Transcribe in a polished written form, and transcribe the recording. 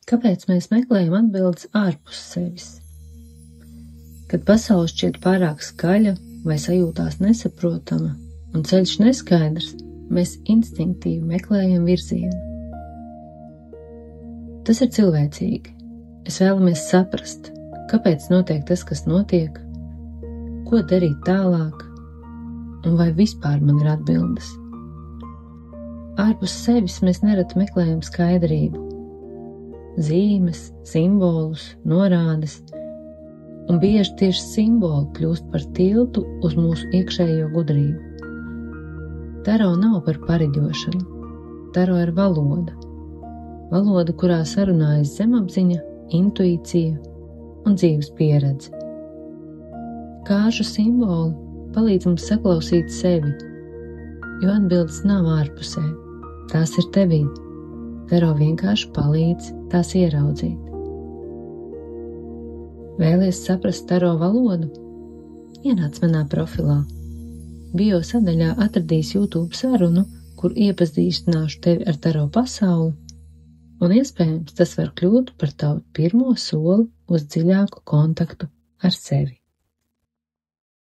Kāpēc mēs meklējam atbildes ārpus sevis? Kad pasaule šķiet pārāk skaļa vai sajūtās nesaprotama un ceļš neskaidrs, mēs instinktīvi meklējam virzienu. Tas ir cilvēcīgi. Mēs vēlamies saprast, kāpēc notiek tas, kas notiek, ko darīt tālāk, un vai vispār man ir atbildes. Ārpus sevis mēs nereti meklējam skaidrību, zīmes, simbolus, norādes, un bieži tieši simboli kļūst par tiltu uz mūsu iekšējo gudrību. Taro nav par pariģošanu, taro ir valoda. Valoda, kurā sarunājas zemapziņa, intuīcija un dzīves pieredze. Kāršu simboli palīdz mums saklausīt sevi, jo atbildes nav ārpusē, tās ir tevī. Taro vienkārši palīdz tās ieraudzīt. Vēlies saprast taro valodu? Ienāc manā profilā. Bio sadaļā atradīs YouTube sarunu, kur iepazīstināšu tevi ar taro pasauli, un iespējams tas var kļūt par tavu pirmo soli uz dziļāku kontaktu ar sevi.